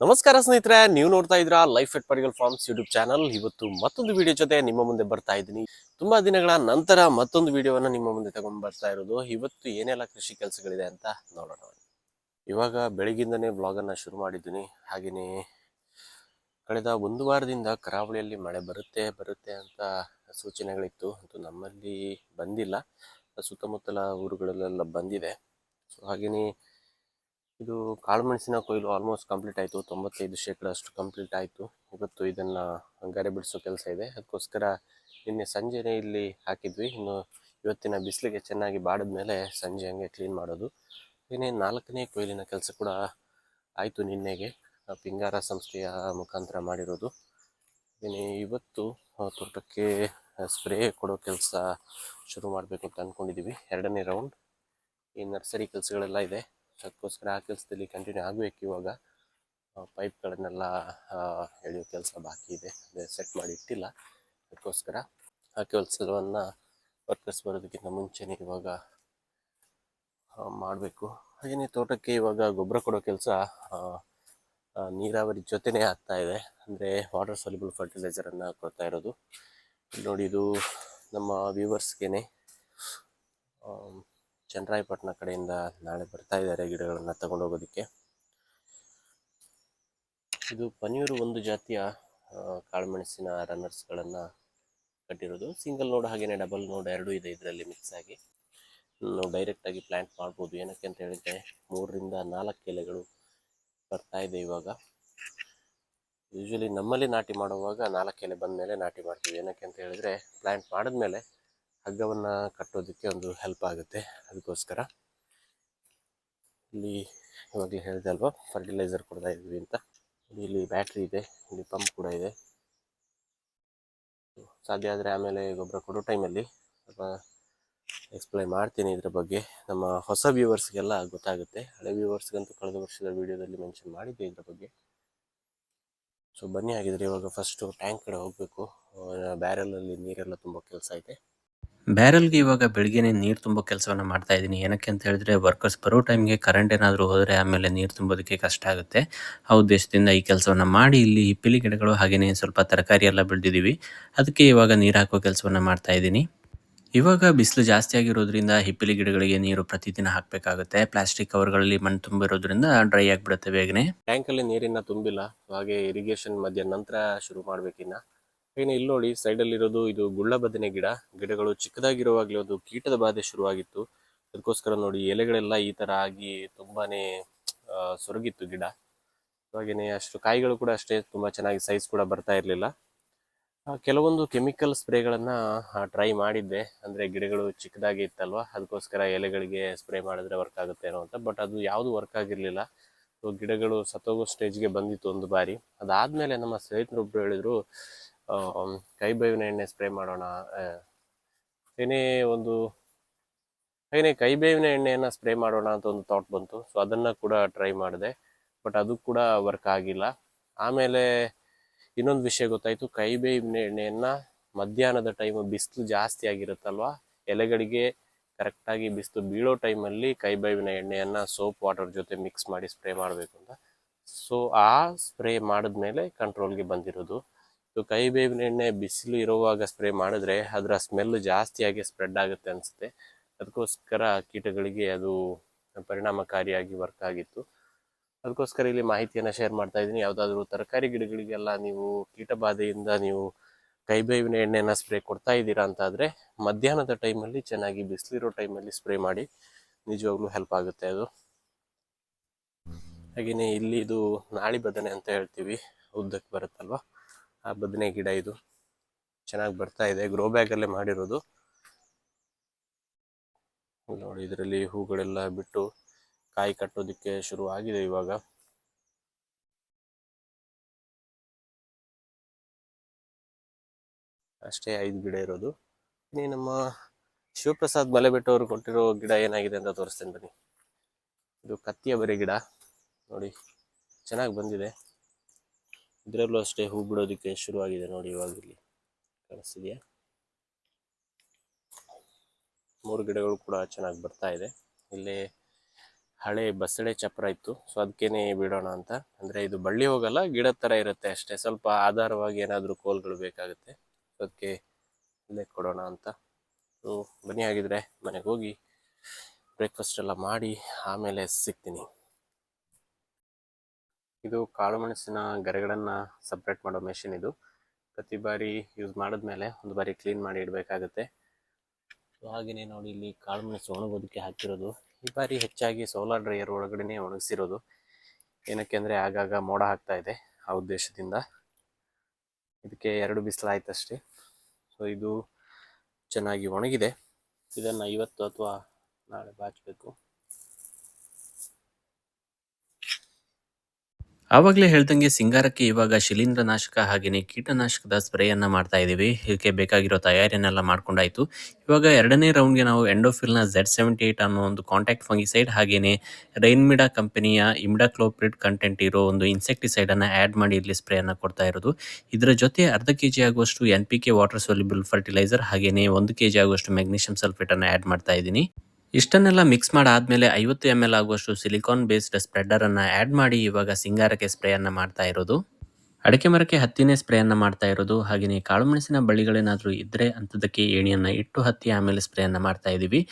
ನಮಸ್ಕಾರ ಸ್ನೇಹಿತರೆ, ನೀವು ನೋಡ್ತಾ ಇದ್ದೀರಾ life at Padigal farms YouTube channel. ಇವತ್ತು ಮತ್ತೊಂದು ವಿಡಿಯೋ ಜೊತೆ ನಿಮ್ಮ ಮುಂದೆ ಬರ್ತಾ ಇದ್ದೀನಿ. ತುಂಬಾ ದಿನಗಳ ನಂತರ ಮತ್ತೊಂದು ವಿಡಿಯೋವನ್ನ ನಿಮ್ಮ ಮುಂದೆ ತಗೊಂಡ್ ಬರ್ತಾ ಇರೋದು. ಇವತ್ತು ಏನೆಲ್ಲ ಕೃಷಿ ಕೆಲಸಗಳಿದೆ ಅಂತ ನೋಡೋಣ. ಇವಾಗ ಬೆಳಗಿಂದನೇ ಬ್ಲಾಗ್ ಅನ್ನ ಶುರು ಮಾಡಿದ್ದೀನಿ. ಹಾಗೆಯೇ ಕಳೆದ ಒಂದು ವಾರದಿಂದ ಕರಾವಳಿಯಲ್ಲಿ ಮಳೆ ಬರುತ್ತೆ ಅಂತ ಸೂಚನೆಗಳಿತ್ತು. ಅಂತೂ ನಮ್ಮಲ್ಲಿ ಬಂದಿಲ್ಲ, ಸುತ್ತಮುತ್ತಲ ಊರುಗಳಲ್ಲೆಲ್ಲ ಬಂದಿದೆ. ಸೊ ಹಾಗೆಯೇ ಇದು ಕಾಳುಮೆಣಸಿನ ಕೊಯ್ಲು ಆಲ್ಮೋಸ್ಟ್ ಕಂಪ್ಲೀಟ್ ಆಯಿತು. 95% ಅಷ್ಟು ಕಂಪ್ಲೀಟ್ ಆಯಿತು. ಇವತ್ತು ಇದನ್ನು ಗರೆ ಬಿಡಿಸೋ ಕೆಲಸ ಇದೆ. ಅದಕ್ಕೋಸ್ಕರ ನಿನ್ನೆ ಸಂಜೆನೇ ಇಲ್ಲಿ ಹಾಕಿದ್ವಿ. ಇನ್ನು ಇವತ್ತಿನ ಬಿಸಿಲಿಗೆ ಚೆನ್ನಾಗಿ ಬಾಡಿದ ಮೇಲೆ ಸಂಜೆ ಹಂಗೆ ಕ್ಲೀನ್ ಮಾಡೋದು. ಏನೇ 4ನೇ ಕೊಯ್ಲಿನ ಕೆಲಸ ಕೂಡ ಆಯಿತು ನಿನ್ನೆಗೆ. ಪಿಂಗಾರ ಸಂಸ್ಥೆಯ ಮುಖಾಂತರ ಮಾಡಿರೋದು. ಏನೇ ಇವತ್ತು ತೋಟಕ್ಕೆ ಸ್ಪ್ರೇ ಕೊಡೋ ಕೆಲಸ ಶುರು ಮಾಡಬೇಕು ಅಂತ ಅಂದ್ಕೊಂಡಿದ್ದೀವಿ. 2ನೇ ರೌಂಡ್. ಈ ನರ್ಸರಿ ಕೆಲಸಗಳೆಲ್ಲ ಇದೆ. ಅದಕ್ಕೋಸ್ಕರ ಆ ಕೆಲಸದಲ್ಲಿ ಕಂಟಿನ್ಯೂ ಆಗಬೇಕು. ಇವಾಗ ಪೈಪ್ಗಳನ್ನೆಲ್ಲ ಎಳೆಯೋ ಕೆಲಸ ಬಾಕಿ ಇದೆ, ಅದೇ ಸೆಟ್ ಮಾಡಿ ಇಟ್ಟಿಲ್ಲ. ಅದಕ್ಕೋಸ್ಕರ ಆ ಕೆಲಸವನ್ನು ವರ್ಕರ್ಸ್ ಬರೋದಕ್ಕಿಂತ ಮುಂಚೆನೇ ಇವಾಗ ಮಾಡಬೇಕು. ಹಾಗೆಯೇ ತೋಟಕ್ಕೆ ಇವಾಗ ಗೊಬ್ಬರ ಕೊಡೋ ಕೆಲಸ ನೀರಾವರಿ ಜೊತೆನೇ ಆಗ್ತಾ ಇದೆ. ಅಂದರೆ ವಾಟರ್ ಸಾಲ್ಯುಬಲ್ ಫರ್ಟಿಲೈಸರನ್ನು ಕೊಡ್ತಾ ಇರೋದು. ನೋಡಿ, ಇದು ನಮ್ಮ ವ್ಯೂವರ್ಸ್ಗೆ ಚನ್ನರಾಯಪಟ್ಟಣ ಕಡೆಯಿಂದ ನಾಳೆ ಬರ್ತಾ ಇದ್ದಾರೆ ಗಿಡಗಳನ್ನು ತಗೊಂಡೋಗೋದಕ್ಕೆ. ಇದು ಪನೀರು ಒಂದು ಜಾತಿಯ ಕಾಳುಮೆಣಸಿನ ರನ್ನರ್ಸ್ಗಳನ್ನು ಕಟ್ಟಿರೋದು. ಸಿಂಗಲ್ ನೋಡ್ ಹಾಗೆಯೇ ಡಬಲ್ ನೋಡ್ ಎರಡೂ ಇದೆ ಇದರಲ್ಲಿ ಮಿಕ್ಸ್ ಆಗಿ. ನಾವು ಡೈರೆಕ್ಟಾಗಿ ಪ್ಲ್ಯಾಂಟ್ ಮಾಡ್ಬೋದು. ಏನಕ್ಕೆ ಅಂತ ಹೇಳಿದರೆ 3 ರಿಂದ 4 ಎಲೆಗಳು ಬರ್ತಾ ಇದೆ ಇವಾಗ. ಯೂಶ್ವಲಿ ನಮ್ಮಲ್ಲಿ ನಾಟಿ ಮಾಡುವಾಗ 4 ಎಲೆ ಬಂದ ಮೇಲೆ ನಾಟಿ ಮಾಡ್ತೀವಿ. ಏನಕ್ಕೆ ಅಂತ ಹೇಳಿದರೆ ಪ್ಲ್ಯಾಂಟ್ ಮಾಡಿದ್ಮೇಲೆ ಹಗ್ಗವನ್ನು ಕಟ್ಟೋದಕ್ಕೆ ಒಂದು ಹೆಲ್ಪ್ ಆಗುತ್ತೆ. ಅದಕ್ಕೋಸ್ಕರ ಇಲ್ಲಿ ಇವಾಗಲೇ ಹೇಳಿದೆ ಅಲ್ವಾ, ಫರ್ಟಿಲೈಸರ್ ಕೊಡ್ತಾ ಇದ್ವಿ ಅಂತ. ಇಲ್ಲಿ ಬ್ಯಾಟ್ರಿ ಇದೆ, ಇಲ್ಲಿ ಪಂಪ್ ಕೂಡ ಇದೆ. ಸಾಧ್ಯ ಆದರೆ ಆಮೇಲೆ ಗೊಬ್ಬರ ಕೊಡೋ ಟೈಮಲ್ಲಿ ಸ್ವಲ್ಪ ಎಕ್ಸ್ಪ್ಲೈನ್ ಮಾಡ್ತೀನಿ ಇದ್ರ ಬಗ್ಗೆ. ನಮ್ಮ ಹೊಸ ವ್ಯೂವರ್ಸ್ಗೆಲ್ಲ ಗೊತ್ತಾಗುತ್ತೆ. ಹಳೆ ವ್ಯೂವರ್ಸ್ಗಂತೂ ಕಳೆದ ವರ್ಷದ ವಿಡಿಯೋದಲ್ಲಿ ಮೆನ್ಷನ್ ಮಾಡಿದ್ದೆ ಇದ್ರ ಬಗ್ಗೆ. ಸೊ ಬನ್ನಿ, ಆಗಿದ್ರೆ ಇವಾಗ ಫಸ್ಟು ಟ್ಯಾಂಕ್ ಕಡೆ ಹೋಗಬೇಕು. ಬ್ಯಾರಲಲ್ಲಿ ನೀರೆಲ್ಲ ತುಂಬ ಕೆಲಸ ಇದೆ. ಬ್ಯಾರಲ್ಗೆ ಇವಾಗ ಬೆಳಗ್ಗೆನೇ ನೀರು ತುಂಬೋ ಕೆಲಸವನ್ನು ಮಾಡ್ತಾ ಇದ್ದೀನಿ. ಏನಕ್ಕೆ ಅಂತ ಹೇಳಿದ್ರೆ ವರ್ಕರ್ಸ್ ಬರೋ ಟೈಮ್ಗೆ ಕರೆಂಟ್ ಏನಾದರೂ ಹೋದರೆ ಆಮೇಲೆ ನೀರು ತುಂಬೋದಕ್ಕೆ ಕಷ್ಟ ಆಗುತ್ತೆ. ಆ ಉದ್ದೇಶದಿಂದ ಈ ಕೆಲಸವನ್ನು ಮಾಡಿ ಇಲ್ಲಿ ಹಿಪ್ಪಲಿ ಗಿಡಗಳು ಹಾಗೆಯೇ ಸ್ವಲ್ಪ ತರಕಾರಿ ಎಲ್ಲ ಬೆಳೆದಿದ್ದೀವಿ. ಅದಕ್ಕೆ ಇವಾಗ ನೀರು ಹಾಕೋ ಕೆಲಸವನ್ನು ಮಾಡ್ತಾ ಇದ್ದೀನಿ. ಇವಾಗ ಬಿಸಿಲು ಜಾಸ್ತಿ ಆಗಿರೋದ್ರಿಂದ ಹಿಪ್ಪಲಿ ಗಿಡಗಳಿಗೆ ನೀರು ಪ್ರತಿದಿನ ಹಾಕಬೇಕಾಗುತ್ತೆ. ಪ್ಲಾಸ್ಟಿಕ್ ಕವರ್ಗಳಲ್ಲಿ ಮಣ್ಣು ತುಂಬಿರೋದ್ರಿಂದ ಡ್ರೈ ಆಗಿಬಿಡುತ್ತೆ ಬೇಗನೆ. ಟ್ಯಾಂಕಲ್ಲಿ ನೀರಿನ ತುಂಬಿಲ್ಲ, ಹಾಗೆ ಇರಿಗೇಷನ್ ಮಧ್ಯ ನಂತರ ಶುರು ಮಾಡಬೇಕಿನ್ನ. ಹಾಗೆಯೇ ಇಲ್ಲಿ ನೋಡಿ, ಸೈಡಲ್ಲಿರೋದು ಇದು ಗುಳ್ಳ ಬದನೆ ಗಿಡಗಳು ಚಿಕ್ಕದಾಗಿರುವಾಗಲೇ ಒಂದು ಕೀಟದ ಬಾಧೆ ಶುರುವಾಗಿತ್ತು. ಅದಕ್ಕೋಸ್ಕರ ನೋಡಿ ಎಲೆಗಳೆಲ್ಲ ಈ ಥರ ಆಗಿ ತುಂಬಾನೇ ಸೊರಗಿತ್ತು ಗಿಡ. ಹಾಗೆಯೇ ಅಷ್ಟು ಕಾಯಿಗಳು ಕೂಡ ಅಷ್ಟೇ ತುಂಬ ಚೆನ್ನಾಗಿ ಸೈಜ್ ಕೂಡ ಬರ್ತಾ ಇರಲಿಲ್ಲ. ಕೆಲವೊಂದು ಕೆಮಿಕಲ್ ಸ್ಪ್ರೇಗಳನ್ನು ಟ್ರೈ ಮಾಡಿದ್ದೆ. ಅಂದರೆ ಗಿಡಗಳು ಚಿಕ್ಕದಾಗಿ ಇತ್ತಲ್ವ, ಅದಕ್ಕೋಸ್ಕರ ಎಲೆಗಳಿಗೆ ಸ್ಪ್ರೇ ಮಾಡಿದ್ರೆ ವರ್ಕ್ ಆಗುತ್ತೆ ಏನೋ ಅಂತ. ಬಟ್ ಅದು ಯಾವುದು ವರ್ಕ್ ಆಗಿರಲಿಲ್ಲ. ಸೊ ಗಿಡಗಳು ಸತ್ತೋಗೋ ಸ್ಟೇಜ್ಗೆ ಬಂದಿತ್ತು ಒಂದು ಬಾರಿ. ಅದಾದಮೇಲೆ ನಮ್ಮ ಸ್ನೇಹಿತರೊಬ್ಬರು ಹೇಳಿದರು, ಕೈಬೇವಿನ ಎಣ್ಣೆ ಸ್ಪ್ರೇ ಮಾಡೋಣ, ಕೈಬೇವಿನ ಎಣ್ಣೆಯನ್ನು ಸ್ಪ್ರೇ ಮಾಡೋಣ ಅಂತ ಒಂದು ಥಾಟ್ ಬಂತು. ಸೊ ಅದನ್ನು ಕೂಡ ಟ್ರೈ ಮಾಡಿದೆ, ಬಟ್ ಅದು ಕೂಡ ವರ್ಕ್ ಆಗಿಲ್ಲ. ಆಮೇಲೆ ಇನ್ನೊಂದು ವಿಷಯ ಗೊತ್ತಾಯಿತು, ಕೈಬೇವಿನ ಎಣ್ಣೆಯನ್ನು ಮಧ್ಯಾಹ್ನದ ಟೈಮ್ ಬಿಸಿಲು ಜಾಸ್ತಿ ಆಗಿರುತ್ತಲ್ವ, ಎಲೆಗಳಿಗೆ ಕರೆಕ್ಟಾಗಿ ಬಿಸಿಲು ಬೀಳೋ ಟೈಮಲ್ಲಿ ಕೈಬೇವಿನ ಎಣ್ಣೆಯನ್ನು ಸೋಪ್ ವಾಟರ್ ಜೊತೆ ಮಿಕ್ಸ್ ಮಾಡಿ ಸ್ಪ್ರೇ ಮಾಡಬೇಕು ಅಂತ. ಸೊ ಆ ಸ್ಪ್ರೇ ಮಾಡಿದ್ಮೇಲೆ ಕಂಟ್ರೋಲ್ಗೆ ಬಂದಿರೋದು. ಸೊ ಕೈಬೇವಿನ ಎಣ್ಣೆ ಬಿಸಿಲು ಇರುವಾಗ ಸ್ಪ್ರೇ ಮಾಡಿದ್ರೆ ಅದರ ಸ್ಮೆಲ್ ಜಾಸ್ತಿಯಾಗಿ ಸ್ಪ್ರೆಡ್ ಆಗುತ್ತೆ ಅನಿಸುತ್ತೆ. ಅದಕ್ಕೋಸ್ಕರ ಕೀಟಗಳಿಗೆ ಅದು ಪರಿಣಾಮಕಾರಿಯಾಗಿ ವರ್ಕ್ ಆಗಿತ್ತು. ಅದಕ್ಕೋಸ್ಕರ ಇಲ್ಲಿ ಮಾಹಿತಿಯನ್ನು ಶೇರ್ ಮಾಡ್ತಾ ಇದ್ದೀನಿ. ಯಾವುದಾದ್ರೂ ತರಕಾರಿ ಗಿಡಗಳಿಗೆಲ್ಲ ನೀವು ಕೀಟಬಾಧೆಯಿಂದ ನೀವು ಕೈಬೇವಿನ ಎಣ್ಣೆನ ಸ್ಪ್ರೇ ಕೊಡ್ತಾ ಇದ್ದೀರಾ ಅಂತಾದರೆ ಮಧ್ಯಾಹ್ನದ ಟೈಮಲ್ಲಿ ಚೆನ್ನಾಗಿ ಬಿಸಿಲಿರೋ ಟೈಮಲ್ಲಿ ಸ್ಪ್ರೇ ಮಾಡಿ, ನಿಜವಾಗ್ಲೂ ಹೆಲ್ಪ್ ಆಗುತ್ತೆ ಅದು. ಹಾಗೆಯೇ ಇಲ್ಲಿ ಇದು ನಾಳಿ ಬದನೆ ಅಂತ ಹೇಳ್ತೀವಿ, ಉದ್ದಕ್ಕೆ ಬರುತ್ತಲ್ವ, ಆ ಬದನೆ ಗಿಡ ಇದು ಚೆನ್ನಾಗಿ ಬರ್ತಾ ಇದೆ. ಗ್ರೋ ಬ್ಯಾಗಲ್ಲೇ ಮಾಡಿರೋದು. ನೋಡಿ, ಇದರಲ್ಲಿ ಹೂಗಳೆಲ್ಲ ಬಿಟ್ಟು ಕಾಯಿ ಕಟ್ಟೋದಕ್ಕೆ ಶುರು ಆಗಿದೆ ಇವಾಗ. ಅಷ್ಟೇ 5 ಗಿಡ ಇರೋದು. ಇನ್ನು ನಮ್ಮ ಶಿವಪ್ರಸಾದ್ ಮಲೆಬೆಟ್ಟು ಅವರು ಕೊಟ್ಟಿರೋ ಗಿಡ ಏನಾಗಿದೆ ಅಂತ ತೋರಿಸ್ತೇನೆ ಬನ್ನಿ. ಇದು ಕತ್ತಿಯ ಬರೆ ಗಿಡ ನೋಡಿ, ಚೆನ್ನಾಗಿ ಬಂದಿದೆ. ಇದರಲ್ಲೂ ಅಷ್ಟೇ ಹೂ ಬಿಡೋದಕ್ಕೆ ಶುರುವಾಗಿದೆ ನೋಡಿ. ಇವಾಗ ಇಲ್ಲಿ ಕಾಣಿಸ್ತಿದೆಯಾ, 3 ಗಿಡಗಳು ಕೂಡ ಚೆನ್ನಾಗಿ ಬರ್ತಾ ಇದೆ. ಇಲ್ಲಿ ಹಳೆ ಬಸಳೆ ಚಪ್ರ ಇತ್ತು, ಸೊ ಅದಕ್ಕೇನೆ ಬಿಡೋಣ ಅಂತ. ಅಂದರೆ ಇದು ಬಳ್ಳಿ ಹೋಗಲ್ಲ, ಗಿಡದ ಥರ ಇರುತ್ತೆ ಅಷ್ಟೇ, ಸ್ವಲ್ಪ ಆಧಾರವಾಗಿ ಏನಾದರೂ ಕೋಲ್ಗಳು ಬೇಕಾಗುತ್ತೆ, ಅದಕ್ಕೆ ಇಲ್ಲೇ ಕೊಡೋಣ ಅಂತ. ಸೊ ಬನ್ನಿ ಆಗಿದ್ರೆ ಮನೆಗೆ ಹೋಗಿ ಬ್ರೇಕ್ಫಾಸ್ಟ್ ಎಲ್ಲ ಮಾಡಿ ಆಮೇಲೆ ಸಿಗ್ತೀನಿ. ಇದು ಕಾಳುಮೆಣಸಿನ ಗರಿಗಳನ್ನು ಸಪ್ರೇಟ್ ಮಾಡೋ ಮೆಷಿನ್ ಇದು. ಪ್ರತಿ ಬಾರಿ ಯೂಸ್ ಮಾಡಿದ್ಮೇಲೆ ಒಂದು ಬಾರಿ ಕ್ಲೀನ್ ಮಾಡಿ ಇಡಬೇಕಾಗುತ್ತೆ. ಸೊ ಹಾಗೆಯೇ ನೋಡಿ, ಇಲ್ಲಿ ಕಾಳುಮೆಣಸು ಒಣಗೋದಕ್ಕೆ ಹಾಕಿರೋದು. ಈ ಬಾರಿ ಹೆಚ್ಚಾಗಿ ಸೋಲಾರ್ ಡ್ರೈಯರ್ ಒಳಗಡೆ ಒಣಗಿಸಿರೋದು. ಏನಕ್ಕೆ ಅಂದರೆ ಆಗಾಗ ಮೋಡ ಆಗ್ತಾ ಇದೆ, ಆ ಉದ್ದೇಶದಿಂದ. ಇದಕ್ಕೆ 2 ಬಿಸಿಲಾಯ್ತಷ್ಟೇ. ಸೊ ಇದು ಚೆನ್ನಾಗಿ ಒಣಗಿದೆ. ಇದನ್ನು ಇವತ್ತು ಅಥವಾ ನಾಳೆ ಬಾಚಬೇಕು. ಆವಾಗಲೇ ಹೇಳ್ದಂಗೆ ಸಿಂಗಾರಕ್ಕೆ ಇವಾಗ ಶಿಲೀಂಧ್ರನಾಶಕ ಹಾಗೆಯೇ ಕೀಟನಾಶಕದ ಸ್ಪ್ರೇಯನ್ನು ಮಾಡ್ತಾ ಇದ್ದೀವಿ. ಇದಕ್ಕೆ ಬೇಕಾಗಿರೋ ತಯಾರಿಯನ್ನೆಲ್ಲ ಮಾಡ್ಕೊಂಡಾಯಿತು. ಇವಾಗ 2ನೇ ರೌಂಡ್ಗೆ ನಾವು ಎಂಡೋಫಿಲ್ನ Z78 ಅನ್ನೋ ಒಂದು ಕಾಂಟ್ಯಾಕ್ಟ್ ಫಂಗಿಸೈಡ್ ಹಾಗೆಯೇ ರೈನ್ಮಿಡಾ ಕಂಪನಿಯ ಇಮ್ಡಾಕ್ಲೋಪ್ರಿಡ್ ಕಂಟೆಂಟ್ ಇರೋ ಒಂದು ಇನ್ಸೆಕ್ಟಿಸೈಡನ್ನು ಆ್ಯಡ್ ಮಾಡಿ ಇಲ್ಲಿ ಸ್ಪ್ರೇಯನ್ನು ಕೊಡ್ತಾ ಇರೋದು. ಇದರ ಜೊತೆ ಅರ್ಧ kg ಆಗುವಷ್ಟು NPK ವಾಟರ್ ಸೊಲ್ಯುಬಲ್ ಫರ್ಟಿಲೈಸರ್ ಹಾಗೆಯೇ 1 kg ಆಗುವಷ್ಟು ಮೆಗ್ನೀಷಿಯಂ ಸಲ್ಫೇಟನ್ನು ಆ್ಯಡ್ ಮಾಡ್ತಾ ಇದ್ದೀನಿ. ಇಷ್ಟನ್ನೆಲ್ಲ ಮಿಕ್ಸ್ ಮಾಡಾದ್ಮೇಲೆ 50 ml ಆಗುವಷ್ಟು ಸಿಲಿಕಾನ್ ಬೇಸ್ಡ್ ಸ್ಪ್ರೆಡರನ್ನು ಆ್ಯಡ್ ಮಾಡಿ ಇವಾಗ ಸಿಂಗಾರಕ್ಕೆ ಸ್ಪ್ರೇಯನ್ನು ಮಾಡ್ತಾ ಇರೋದು. ಅಡಿಕೆ ಮರಕ್ಕೆ ಹತ್ತಿನೇ ಸ್ಪ್ರೇಯನ್ನು ಮಾಡ್ತಾ ಇರೋದು. ಹಾಗೆಯೇ ಕಾಳುಮೆಣಸಿನ ಬಳ್ಳಿಗಳೇನಾದರೂ ಇದ್ದರೆ ಅಂಥದ್ದಕ್ಕೆ ಏಣಿಯನ್ನು ಇಟ್ಟು ಹತ್ತಿ ಆಮೇಲೆ ಸ್ಪ್ರೇಯನ್ನು ಮಾಡ್ತಾ ಇದ್ದೀವಿ.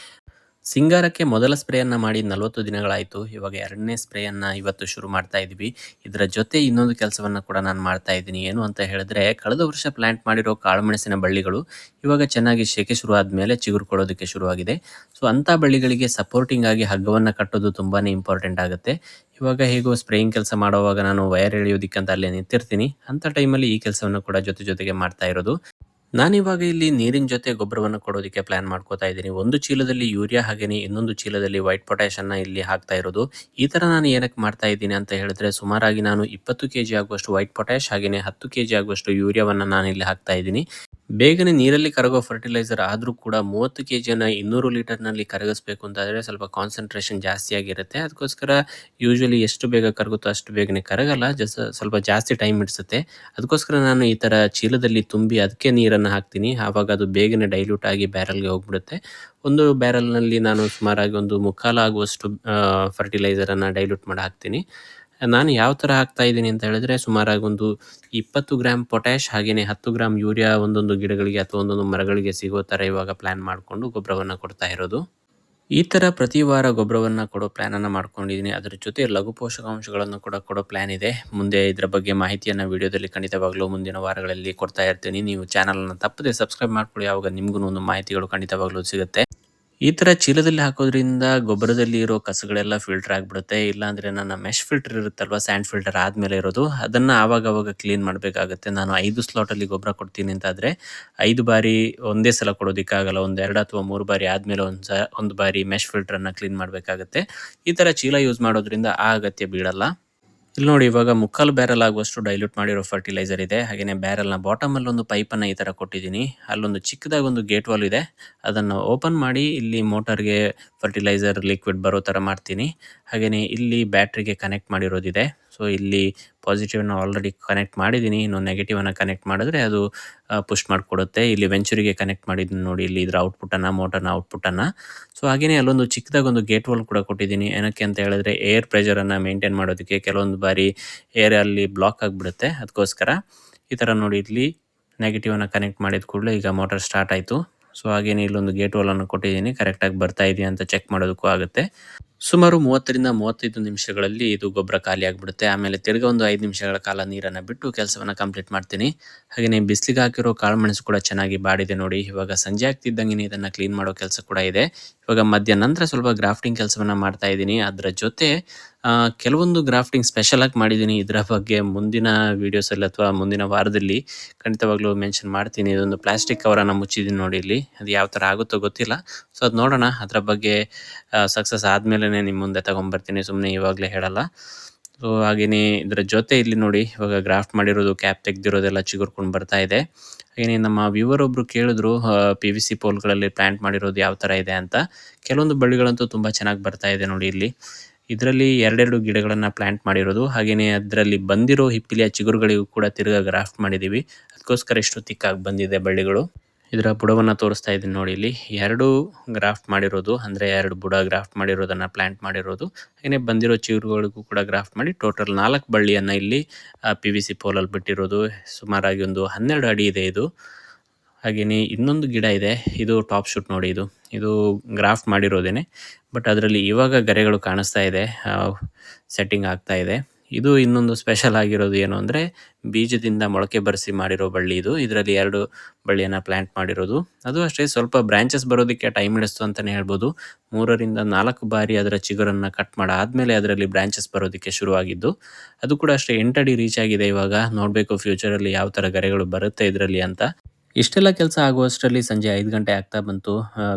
ಸಿಂಗಾರಕ್ಕೆ ಮೊದಲ ಸ್ಪ್ರೇಯನ್ನು ಮಾಡಿ 40 ದಿನಗಳಾಯಿತು. ಇವಾಗ 2ನೇ ಸ್ಪ್ರೇಯನ್ನು ಇವತ್ತು ಶುರು ಮಾಡ್ತಾ ಇದ್ದೀವಿ. ಇದರ ಜೊತೆ ಇನ್ನೊಂದು ಕೆಲಸವನ್ನು ಕೂಡ ನಾನು ಮಾಡ್ತಾ ಇದ್ದೀನಿ. ಏನು ಅಂತ ಹೇಳಿದ್ರೆ, ಕಳೆದ ವರ್ಷ ಪ್ಲ್ಯಾಂಟ್ ಮಾಡಿರೋ ಕಾಳುಮೆಣಸಿನ ಬಳ್ಳಿಗಳು ಇವಾಗ ಚೆನ್ನಾಗಿ ಶೆಕೆ ಶುರು ಆದಮೇಲೆ ಚಿಗುರು ಕೊಡೋದಕ್ಕೆ ಶುರುವಾಗಿದೆ. ಸೊ ಅಂಥ ಬಳ್ಳಿಗಳಿಗೆ ಸಪೋರ್ಟಿಂಗ್ ಆಗಿ ಹಗ್ಗವನ್ನು ಕಟ್ಟೋದು ತುಂಬಾ ಇಂಪಾರ್ಟೆಂಟ್ ಆಗುತ್ತೆ. ಇವಾಗ ಹೇಗೋ ಸ್ಪ್ರೇಯಿಂಗ್ ಕೆಲಸ ಮಾಡೋವಾಗ ನಾನು ವೈರ್ ಎಳೆಯೋದಕ್ಕಂತ ಅಲ್ಲೇ ನಿಂತಿರ್ತೀನಿ. ಅಂಥ ಟೈಮಲ್ಲಿ ಈ ಕೆಲಸವನ್ನು ಕೂಡ ಜೊತೆಗೆ ಮಾಡ್ತಾ ಇರೋದು. ನಾನಿವಾಗ ಇಲ್ಲಿ ನೀರಿನ ಜೊತೆ ಗೊಬ್ಬರವನ್ನು ಕೊಡೋದಕ್ಕೆ ಪ್ಲಾನ್ ಮಾಡ್ಕೋತಾ ಇದ್ದೀನಿ. ಒಂದು ಚೀಲದಲ್ಲಿ ಯೂರಿಯಾ ಹಾಗೆಯೇ ಇನ್ನೊಂದು ಚೀಲದಲ್ಲಿ ವೈಟ್ ಪೊಟ್ಯಾಷನ್ನು ಇಲ್ಲಿ ಹಾಕ್ತಾ ಇರೋದು. ಈ ಥರ ನಾನು ಏನಕ್ಕೆ ಮಾಡ್ತಾ ಇದ್ದೀನಿ ಅಂತ ಹೇಳಿದ್ರೆ, ಸುಮಾರಾಗಿ ನಾನು 20 kg ಆಗುವಷ್ಟು ವೈಟ್ ಪೊಟ್ಯಾಷ್ ಹಾಗೆಯೇ 10 kg ಆಗುವಷ್ಟು ಯೂರಿಯಾವನ್ನು ನಾನು ಇಲ್ಲಿ ಹಾಕ್ತಾ ಇದ್ದೀನಿ. ಬೇಗನೆ ನೀರಲ್ಲಿ ಕರಗೋ ಫರ್ಟಿಲೈಸರ್ ಆದರೂ ಕೂಡ 30 kgನ 200 ಲೀಟರ್ನಲ್ಲಿ ಕರಗಿಸ್ಬೇಕು ಅಂತಾದರೆ ಸ್ವಲ್ಪ ಕಾನ್ಸಂಟ್ರೇಷನ್ ಜಾಸ್ತಿ ಆಗಿರುತ್ತೆ. ಅದಕ್ಕೋಸ್ಕರ ಯೂಶ್ವಲಿ ಎಷ್ಟು ಬೇಗ ಕರಗುತ್ತೋ ಅಷ್ಟು ಬೇಗನೆ ಕರಗಲ್ಲ, ಸ್ವಲ್ಪ ಜಾಸ್ತಿ ಟೈಮ್ ಹಿಡಿಸುತ್ತೆ. ಅದಕ್ಕೋಸ್ಕರ ನಾನು ಈ ಥರ ಚೀಲದಲ್ಲಿ ತುಂಬಿ ಅದಕ್ಕೆ ನೀರನ್ನು ಹಾಕ್ತೀನಿ. ಆವಾಗ ಅದು ಬೇಗನೆ ಡೈಲ್ಯೂಟ್ ಆಗಿ ಬ್ಯಾರಲ್ಗೆ ಹೋಗ್ಬಿಡುತ್ತೆ. ಒಂದು ಬ್ಯಾರಲ್ನಲ್ಲಿ ನಾನು ಸುಮಾರಾಗಿ ಒಂದು 3/4 ಆಗುವಷ್ಟು ಫರ್ಟಿಲೈಸರನ್ನು ಡೈಲ್ಯೂಟ್ ಮಾಡಿ ಹಾಕ್ತೀನಿ. ನಾನು ಯಾವ ಥರ ಹಾಕ್ತಾ ಇದ್ದೀನಿ ಅಂತ ಹೇಳಿದ್ರೆ, ಸುಮಾರಾಗಿ ಒಂದು 20 ಗ್ರಾಮ್ ಪೊಟ್ಯಾಷ್ ಹಾಗೆಯೇ 10 ಗ್ರಾಮ್ ಯೂರಿಯಾ ಒಂದೊಂದು ಗಿಡಗಳಿಗೆ ಅಥವಾ ಒಂದೊಂದು ಮರಗಳಿಗೆ ಸಿಗೋ ಥರ ಇವಾಗ ಪ್ಲ್ಯಾನ್ ಮಾಡಿಕೊಂಡು ಗೊಬ್ಬರವನ್ನು ಕೊಡ್ತಾ ಇರೋದು. ಈ ಥರ ಪ್ರತಿ ವಾರ ಗೊಬ್ಬರವನ್ನು ಕೊಡೋ ಪ್ಲ್ಯಾನನ್ನು ಮಾಡ್ಕೊಂಡಿದ್ದೀನಿ. ಅದರ ಜೊತೆ ಲಘು ಪೋಷಕಾಂಶಗಳನ್ನು ಕೂಡ ಕೊಡೋ ಪ್ಲ್ಯಾನ್ ಇದೆ. ಮುಂದೆ ಇದರ ಬಗ್ಗೆ ಮಾಹಿತಿಯನ್ನು ವಿಡಿಯೋದಲ್ಲಿ ಖಂಡಿತವಾಗ್ಲೂ ಮುಂದಿನ ವಾರಗಳಲ್ಲಿ ಕೊಡ್ತಾ ಇರ್ತೀನಿ. ನೀವು ಚಾನಲನ್ನು ತಪ್ಪದೆ ಸಬ್ಸ್ಕ್ರೈಬ್ ಮಾಡ್ಕೊಳ್ಳಿ, ಆವಾಗ ನಿಮಗೂ ಒಂದು ಮಾಹಿತಿಗಳು ಖಂಡಿತವಾಗ್ಲೂ ಸಿಗುತ್ತೆ. ಈ ಥರ ಚೀಲದಲ್ಲಿ ಹಾಕೋದ್ರಿಂದ ಗೊಬ್ಬರದಲ್ಲಿ ಇರೋ ಕಸಗಳೆಲ್ಲ ಫಿಲ್ಟರ್ ಆಗಿಬಿಡುತ್ತೆ. ಇಲ್ಲಾಂದರೆ ನನ್ನ ಮೆಶ್ ಫಿಲ್ಟರ್ ಇರುತ್ತಲ್ವ, ಸ್ಯಾಂಡ್ ಫಿಲ್ಟರ್ ಆದಮೇಲೆ ಇರೋದು, ಅದನ್ನು ಆವಾಗವಾಗ ಕ್ಲೀನ್ ಮಾಡಬೇಕಾಗತ್ತೆ. ನಾನು 5 ಸ್ಲಾಟಲ್ಲಿ ಗೊಬ್ಬರ ಕೊಡ್ತೀನಿ ಅಂತಾದರೆ 5 ಬಾರಿ ಒಂದೇ ಸಲ ಕೊಡೋದಕ್ಕಾಗಲ್ಲ. ಒಂದು 2 ಅಥವಾ 3 ಬಾರಿ ಆದಮೇಲೆ ಒಂದು ಬಾರಿ ಮೆಶ್ ಫಿಲ್ಟರನ್ನು ಕ್ಲೀನ್ ಮಾಡಬೇಕಾಗತ್ತೆ. ಈ ಥರ ಚೀಲ ಯೂಸ್ ಮಾಡೋದ್ರಿಂದ ಆ ಅಗತ್ಯ ಬೀಳಲ್ಲ. ಇಲ್ಲಿ ನೋಡಿ, ಇವಾಗ 3/4 ಬ್ಯಾರಲ್ ಆಗುವಷ್ಟು ಡೈಲ್ಯೂಟ್ ಮಾಡಿರೋ ಫರ್ಟಿಲೈಸರ್ ಇದೆ. ಹಾಗೆಯೇ ಬ್ಯಾರಲ್ನ ಬಾಟಮಲ್ಲಿ ಒಂದು ಪೈಪನ್ನು ಈ ಥರ ಕೊಟ್ಟಿದ್ದೀನಿ. ಅಲ್ಲೊಂದು ಚಿಕ್ಕದಾಗಿ ಒಂದು ಗೇಟ್ ವಾಲ್ ಇದೆ, ಅದನ್ನು ಓಪನ್ ಮಾಡಿ ಇಲ್ಲಿ ಮೋಟರ್ಗೆ ಫರ್ಟಿಲೈಸರ್ ಲಿಕ್ವಿಡ್ ಬರೋ ಥರ ಮಾಡ್ತೀನಿ. ಹಾಗೆಯೇ ಇಲ್ಲಿ ಬ್ಯಾಟ್ರಿಗೆ ಕನೆಕ್ಟ್ ಮಾಡಿರೋದಿದೆ. ಸೊ ಇಲ್ಲಿ ಪಾಸಿಟಿವ್ನ ಆಲ್ರೆಡಿ ಕನೆಕ್ಟ್ ಮಾಡಿದ್ದೀನಿ, ಇನ್ನು ನೆಗೆಟಿವನ್ನು ಕನೆಕ್ಟ್ ಮಾಡಿದ್ರೆ ಅದು ಪುಷ್ ಮಾಡಿಕೊಡುತ್ತೆ. ಇಲ್ಲಿ ವೆಂಚುರಿಗೆ ಕನೆಕ್ಟ್ ಮಾಡಿದ್ದೀನಿ ನೋಡಿ, ಇಲ್ಲಿ ಇದರ ಔಟ್ಪುಟ್ಟನ್ನು, ಮೋಟರ್ನ ಔಟ್ಪುಟ್ಟನ್ನು. ಸೊ ಹಾಗೆಯೇ ಅಲ್ಲೊಂದು ಚಿಕ್ಕದಾಗಿ ಒಂದು ಗೇಟ್ ವಾಲ್ ಕೂಡ ಕೊಟ್ಟಿದ್ದೀನಿ. ಏನಕ್ಕೆ ಅಂತ ಹೇಳಿದ್ರೆ, ಏರ್ ಪ್ರೆಷರನ್ನು ಮೇಂಟೈನ್ ಮಾಡೋದಕ್ಕೆ ಕೆಲವೊಂದು ಬಾರಿ ಏರ್ ಅಲ್ಲಿ ಬ್ಲಾಕ್ ಆಗಿಬಿಡುತ್ತೆ. ಅದಕ್ಕೋಸ್ಕರ ಈ ಥರ ನೋಡಿ, ಇಲ್ಲಿ ನೆಗೆಟಿವನ್ನು ಕನೆಕ್ಟ್ ಮಾಡಿದ ಕೂಡಲೇ ಈಗ ಮೋಟರ್ ಸ್ಟಾರ್ಟ್ ಆಯಿತು. ಸೊ ಹಾಗೆಯೇ ಇಲ್ಲೊಂದು ಗೇಟ್ ವಾಲನ್ನು ಕೊಟ್ಟಿದ್ದೀನಿ, ಕರೆಕ್ಟಾಗಿ ಬರ್ತಾ ಇದೆಯಾ ಅಂತ ಚೆಕ್ ಮಾಡೋದಕ್ಕೂ ಆಗುತ್ತೆ. ಸುಮಾರು 30 ರಿಂದ 35 ನಿಮಿಷಗಳಲ್ಲಿ ಇದು ಗೊಬ್ಬರ ಖಾಲಿ ಆಗಿಬಿಡುತ್ತೆ. ಆಮೇಲೆ ತಿರ್ಗಿ ಒಂದು 5 ನಿಮಿಷಗಳ ಕಾಲ ನೀರನ್ನು ಬಿಟ್ಟು ಕೆಲಸವನ್ನು ಕಂಪ್ಲೀಟ್ ಮಾಡ್ತೀನಿ. ಹಾಗೆಯೇ ಬಿಸಿಲಿಗೆ ಹಾಕಿರೋ ಕಾಳುಮೆಣಸು ಕೂಡ ಚೆನ್ನಾಗಿ ಬಾಡಿದೆ ನೋಡಿ. ಇವಾಗ ಸಂಜೆ ಆಗ್ತಿದ್ದಂಗೆ ಇದನ್ನು ಕ್ಲೀನ್ ಮಾಡೋ ಕೆಲಸ ಕೂಡ ಇದೆ. ಇವಾಗ ಮಧ್ಯಾಹ್ನ ನಂತರ ಸ್ವಲ್ಪ ಗ್ರಾಫ್ಟಿಂಗ್ ಕೆಲಸವನ್ನು ಮಾಡ್ತಾ ಇದ್ದೀನಿ. ಅದರ ಜೊತೆ ಕೆಲವೊಂದು ಗ್ರಾಫ್ಟಿಂಗ್ ಸ್ಪೆಷಲಾಗಿ ಮಾಡಿದ್ದೀನಿ. ಇದರ ಬಗ್ಗೆ ಮುಂದಿನ ವೀಡಿಯೋಸಲ್ಲಿ ಅಥವಾ ಮುಂದಿನ ವಾರದಲ್ಲಿ ಖಂಡಿತವಾಗ್ಲೂ ಮೆನ್ಷನ್ ಮಾಡ್ತೀನಿ. ಇದೊಂದು ಪ್ಲಾಸ್ಟಿಕ್ ಕವರನ್ನು ಮುಚ್ಚಿದ್ದೀನಿ ನೋಡಿ, ಇಲ್ಲಿ ಅದು ಯಾವ ಥರ ಆಗುತ್ತೋ ಗೊತ್ತಿಲ್ಲ. ಸೊ ಅದು ನೋಡೋಣ, ಅದರ ಬಗ್ಗೆ ಸಕ್ಸಸ್ ಆದಮೇಲೆ ನಿಮ್ಮ ಮುಂದೆ ತೊಗೊಂಬರ್ತೀನಿ, ಸುಮ್ಮನೆ ಇವಾಗಲೇ ಹೇಳಲ್ಲ. ಸೊ ಹಾಗೆಯೇ ಇದರ ಜೊತೆ ಇಲ್ಲಿ ನೋಡಿ, ಇವಾಗ ಗ್ರಾಫ್ಟ್ ಮಾಡಿರೋದು ಕ್ಯಾಪ್ ತೆಗೆದಿರೋದೆಲ್ಲ ಚಿಗುರ್ಕೊಂಡು ಬರ್ತಾ ಇದೆ. ಹಾಗೆಯೇ ನಮ್ಮ ವ್ಯೂವರ್ ಒಬ್ಬರು ಕೇಳಿದ್ರು, PVC ಪೋಲ್ಗಳಲ್ಲಿ ಪ್ಲ್ಯಾಂಟ್ ಮಾಡಿರೋದು ಯಾವ ಥರ ಇದೆ ಅಂತ. ಕೆಲವೊಂದು ಬಳ್ಳಿಗಳಂತೂ ತುಂಬ ಚೆನ್ನಾಗಿ ಬರ್ತಾ ಇದೆ ನೋಡಿ. ಇಲ್ಲಿ ಇದರಲ್ಲಿ 2 ಗಿಡಗಳನ್ನು ಪ್ಲ್ಯಾಂಟ್ ಮಾಡಿರೋದು. ಹಾಗೆಯೇ ಅದರಲ್ಲಿ ಬಂದಿರೋ ಹಿಪ್ಪಿಲಿಯ ಚಿಗುರುಗಳಿಗೂ ಕೂಡ ತಿರ್ಗಾ ಗ್ರಾಫ್ಟ್ ಮಾಡಿದ್ದೀವಿ. ಅದಕ್ಕೋಸ್ಕರ ಇಷ್ಟು ತಿಕ್ಕಾಗಿ ಬಂದಿದೆ ಬಳ್ಳಿಗಳು. ಇದರ ಬುಡವನ್ನು ತೋರಿಸ್ತಾ ಇದ್ದೀನಿ ನೋಡಿ. ಇಲ್ಲಿ 2 ಗ್ರಾಫ್ಟ್ ಮಾಡಿರೋದು, ಅಂದರೆ 2 ಬುಡ ಗ್ರಾಫ್ಟ್ ಮಾಡಿರೋದನ್ನು ಪ್ಲ್ಯಾಂಟ್ ಮಾಡಿರೋದು. ಹಾಗೆಯೇ ಬಂದಿರೋ ಚಿಗುರುಗಳಿಗೂ ಕೂಡ ಗ್ರಾಫ್ಟ್ ಮಾಡಿ ಟೋಟಲ್ 4 ಬಳ್ಳಿಯನ್ನು ಇಲ್ಲಿ PVC ಪೋಲಲ್ಲಿ ಬಿಟ್ಟಿರೋದು. ಸುಮಾರಾಗಿ ಒಂದು 12 ಅಡಿ ಇದೆ ಇದು. ಹಾಗೆಯೇ ಇನ್ನೊಂದು ಗಿಡ ಇದೆ, ಇದು ಟಾಪ್ ಶೂಟ್ ನೋಡಿ. ಇದು ಗ್ರಾಫ್ಟ್ ಮಾಡಿರೋದೇನೆ, ಬಟ್ ಅದರಲ್ಲಿ ಇವಾಗ ಗರೆಗಳು ಕಾಣಿಸ್ತಾ ಇದೆ, ಸೆಟ್ಟಿಂಗ್ ಆಗ್ತಾ ಇದೆ. ಇದು ಇನ್ನೊಂದು ಸ್ಪೆಷಲ್ ಆಗಿರೋದು ಏನು ಅಂದರೆ ಬೀಜದಿಂದ ಮೊಳಕೆ ಬರೆಸಿ ಮಾಡಿರೋ ಬಳ್ಳಿ ಇದು. ಇದರಲ್ಲಿ 2 ಬಳ್ಳಿಯನ್ನು ಪ್ಲ್ಯಾಂಟ್ ಮಾಡಿರೋದು. ಅದು ಅಷ್ಟೇ, ಸ್ವಲ್ಪ ಬ್ರ್ಯಾಂಚಸ್ ಬರೋದಕ್ಕೆ ಟೈಮ್ ಹಿಡಿಸ್ತು ಅಂತಲೇ ಹೇಳ್ಬೋದು. 3 ರಿಂದ 4 ಬಾರಿ ಅದರ ಚಿಗುರನ್ನು ಕಟ್ ಮಾಡಾದಮೇಲೆ ಅದರಲ್ಲಿ ಬ್ರ್ಯಾಂಚಸ್ ಬರೋದಕ್ಕೆ ಶುರುವಾಗಿದ್ದು. ಅದು ಕೂಡ ಅಷ್ಟೇ 8 ಅಡಿ ರೀಚ್ ಆಗಿದೆ ಇವಾಗ. ನೋಡಬೇಕು ಫ್ಯೂಚರಲ್ಲಿ ಯಾವ ಥರ ಗರೆಗಳು ಬರುತ್ತೆ ಇದರಲ್ಲಿ ಅಂತ. ಇಷ್ಟೆಲ್ಲ ಕೆಲಸ ಆಗುವಷ್ಟರಲ್ಲಿ ಸಂಜೆ 5 ಗಂಟೆ ಆಗ್ತಾ ಬಂತು.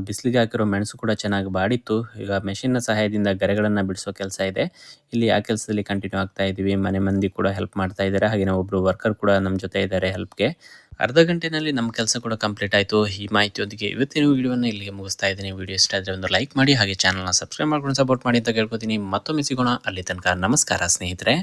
ಬಿಸಿಲಿಗೆ ಹಾಕಿರೋ ಮೆಣಸು ಕೂಡ ಚೆನ್ನಾಗಿ ಬಾಡಿತ್ತು. ಈಗ ಮೆಷಿನ್ನ ಸಹಾಯದಿಂದ ಗರೆಗಳನ್ನು ಬಿಡಿಸೋ ಕೆಲಸ ಇದೆ. ಇಲ್ಲಿ ಆ ಕೆಲಸದಲ್ಲಿ ಕಂಟಿನ್ಯೂ ಆಗ್ತಾ ಇದ್ದೀವಿ. ಮನೆ ಮಂದಿ ಕೂಡ ಹೆಲ್ಪ್ ಮಾಡ್ತಾ ಇದ್ದಾರೆ. ಹಾಗೆಯೇ ಒಬ್ಬರು ವರ್ಕರ್ ಕೂಡ ನಮ್ಮ ಜೊತೆ ಇದ್ದಾರೆ ಹೆಲ್ಪ್ಗೆ. ಅರ್ಧ ಗಂಟೆನಲ್ಲಿ ನಮ್ಮ ಕೆಲಸ ಕೂಡ ಕಂಪ್ಲೀಟ್ ಆಯಿತು. ಈ ಮಾಹಿತಿಯೊಂದಿಗೆ ಇವತ್ತಿನ ವಿಡಿಯೋವನ್ನು ಇಲ್ಲಿಗೆ ಮುಗಿಸ್ತಾ ಇದ್ದೀನಿ. ವಿಡಿಯೋ ಇಷ್ಟ ಆದರೆ ಒಂದು ಲೈಕ್ ಮಾಡಿ, ಹಾಗೆ ಚಾನಲ್ನ ಸಬ್ಸ್ಕ್ರೈಬ್ ಮಾಡ್ಕೊಂಡು ಸಪೋರ್ಟ್ ಮಾಡಿ ಅಂತ ಕೇಳ್ಕೊತೀನಿ. ಮತ್ತೊಮ್ಮೆ ಸಿಗೋಣ. ಅಲ್ಲಿ ತನಕ ನಮಸ್ಕಾರ ಸ್ನೇಹಿತರೆ.